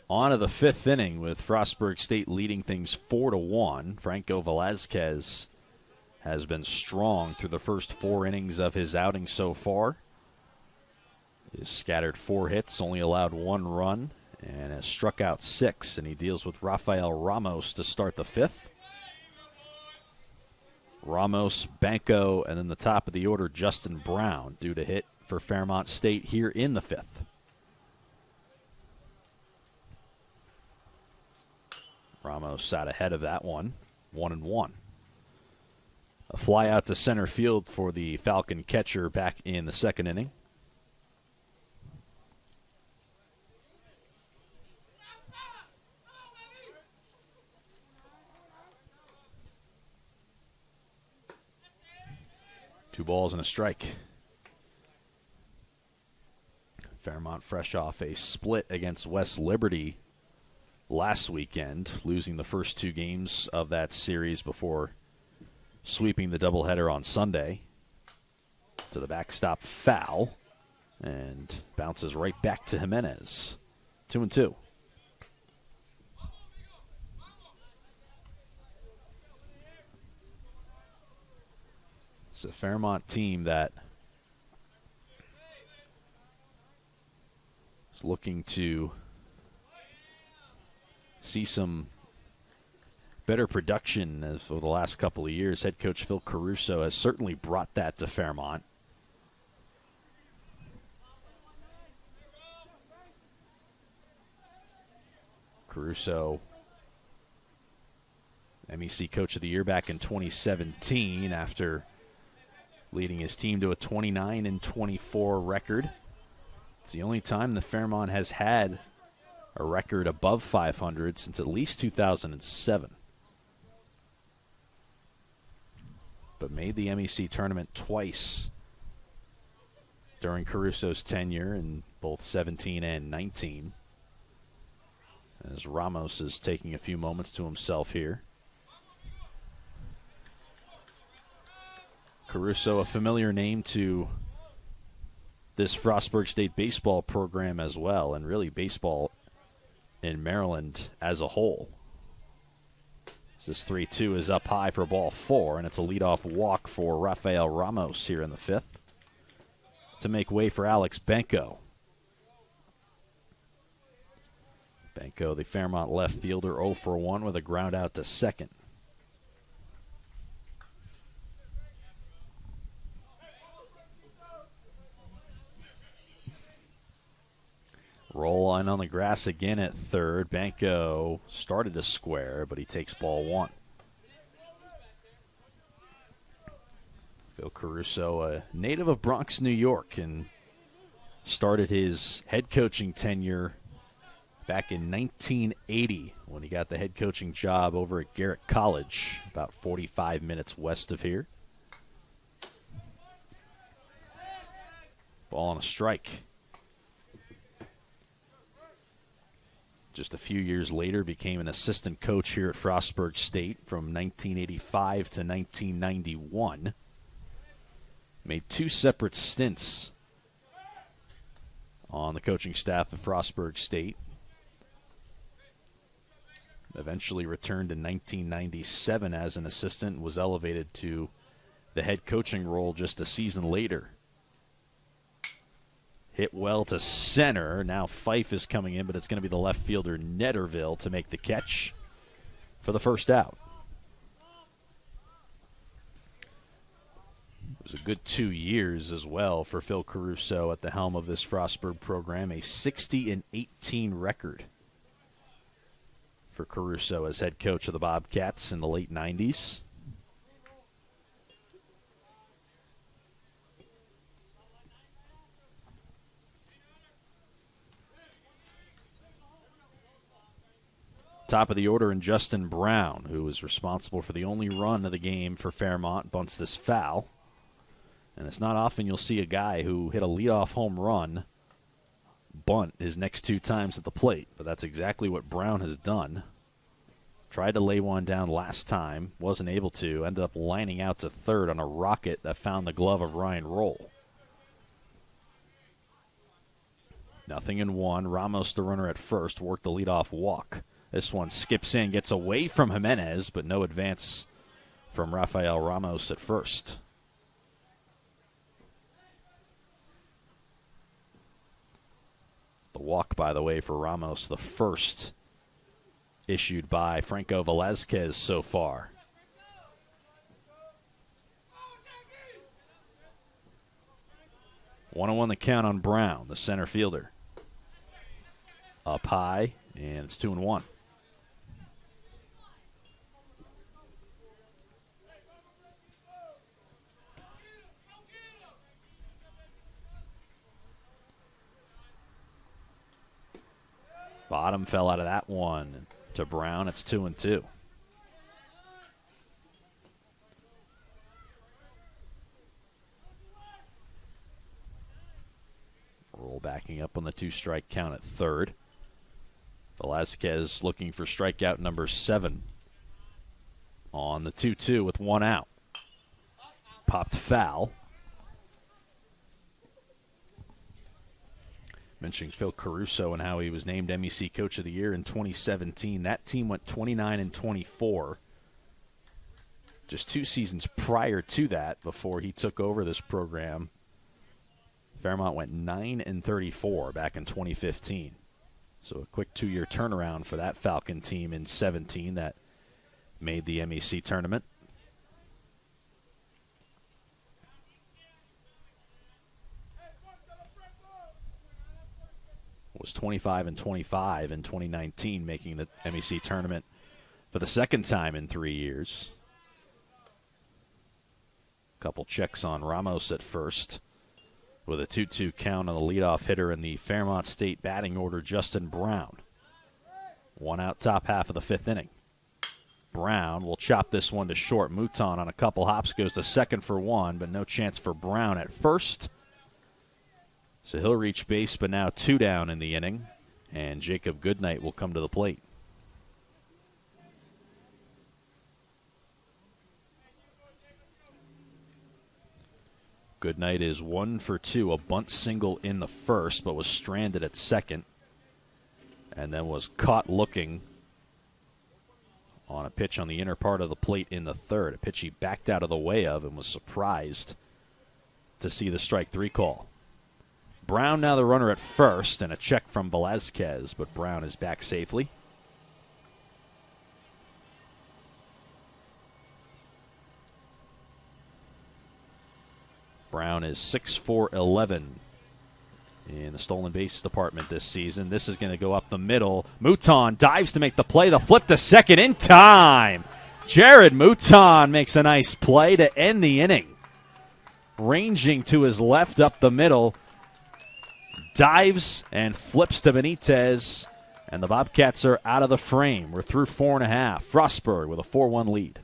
On to the fifth inning with Frostburg State leading things 4-1. Franco Velazquez has been strong through the first 4 innings of his outing so far. He's scattered 4 hits, only allowed 1 run, and has struck out 6, and he deals with Rafael Ramos to start the fifth. Ramos, Banco, and then the top of the order, Justin Brown, due to hit for Fairmont State here in the fifth. Ramos out ahead of that one, 1-1. A fly out to center field for the Falcon catcher back in the second inning. Two balls and a strike. Fairmont fresh off a split against West Liberty last weekend, losing the first 2 games of that series before sweeping the doubleheader on Sunday. To the backstop foul, and bounces right back to Jimenez. 2-2. It's a Fairmont team that is looking to see some better production as for the last couple of years. Head coach Phil Caruso has certainly brought that to Fairmont. Caruso, MEC Coach of the Year back in 2017 after leading his team to a 29-24 record. It's the only time the Fairmont has had a record above 500 since at least 2007. But made the MEC tournament twice during Caruso's tenure in both 17 and 19. As Ramos is taking a few moments to himself here. Caruso, a familiar name to this Frostburg State baseball program as well, and really baseball in Maryland as a whole. This 3-2 is up high for ball 4, and it's a leadoff walk for Rafael Ramos here in the fifth to make way for Alex Banco. Banco, the Fairmont left fielder, 0 for 1 with a ground out to second. Roll on the grass again at third. Banco started to square, but he takes ball 1. Phil Caruso, a native of Bronx, New York, and started his head coaching tenure back in 1980 when he got the head coaching job over at Garrett College, about 45 minutes west of here. Ball on a strike. Just a few years later, became an assistant coach here at Frostburg State from 1985 to 1991. Made 2 separate stints on the coaching staff at Frostburg State. Eventually returned in 1997 as an assistant and was elevated to the head coaching role just a season later. Hit well to center. Now Fife is coming in, but it's going to be the left fielder Netterville to make the catch for the first out. It was a good 2 years as well for Phil Caruso at the helm of this Frostburg program. A 60-18 record for Caruso as head coach of the Bobcats in the late 90s. Top of the order in Justin Brown, who was responsible for the only run of the game for Fairmont, bunts this foul. And it's not often you'll see a guy who hit a leadoff home run bunt his next 2 times at the plate, but that's exactly what Brown has done. Tried to lay one down last time, wasn't able to, ended up lining out to third on a rocket that found the glove of Ryan Roll. 0-1. Ramos, the runner at first, worked the leadoff walk. This one skips in, gets away from Jimenez, but no advance from Rafael Ramos at first. The walk, by the way, for Ramos, the first issued by Franco Velazquez so far. One the count on Brown, the center fielder. Up high, and it's 2-1. Bottom fell out of that one to Brown. It's 2-2. Roll backing up on the 2-strike count at third. Velazquez looking for strikeout number 7 on the 2-2 with 1 out. Popped foul. Mentioning Phil Caruso and how he was named MEC Coach of the Year in 2017. That team went 29-24. Just 2 seasons prior to that, before he took over this program, Fairmont went 9-34 back in 2015. So a quick 2-year turnaround for that Falcon team in 17 that made the MEC tournament. Was 25-25 in 2019, making the MEC tournament for the second time in 3 years. Couple checks on Ramos at first, with a 2-2 count on the leadoff hitter in the Fairmont State batting order, Justin Brown. 1 out, top half of the 5th inning. Brown will chop this one to short. Mouton on a couple hops goes to second for 1, but no chance for Brown at first. So he'll reach base, but now 2 down in the inning, and Jacob Goodnight will come to the plate. Goodnight is 1 for 2, a bunt single in the first, but was stranded at second, and then was caught looking on a pitch on the inner part of the plate in the third, a pitch he backed out of the way of and was surprised to see the strike 3 call. Brown now the runner at first, and a check from Velazquez, but Brown is back safely. Brown is 6-for-11 in the stolen base department this season. This is going to go up the middle. Mouton dives to make the play. The flip to second in time. Jared Mouton makes a nice play to end the inning. Ranging to his left up the middle. Dives and flips to Benitez, and the Bobcats are out of the frame. We're through 4.5. Frostburg with a 4-1 lead.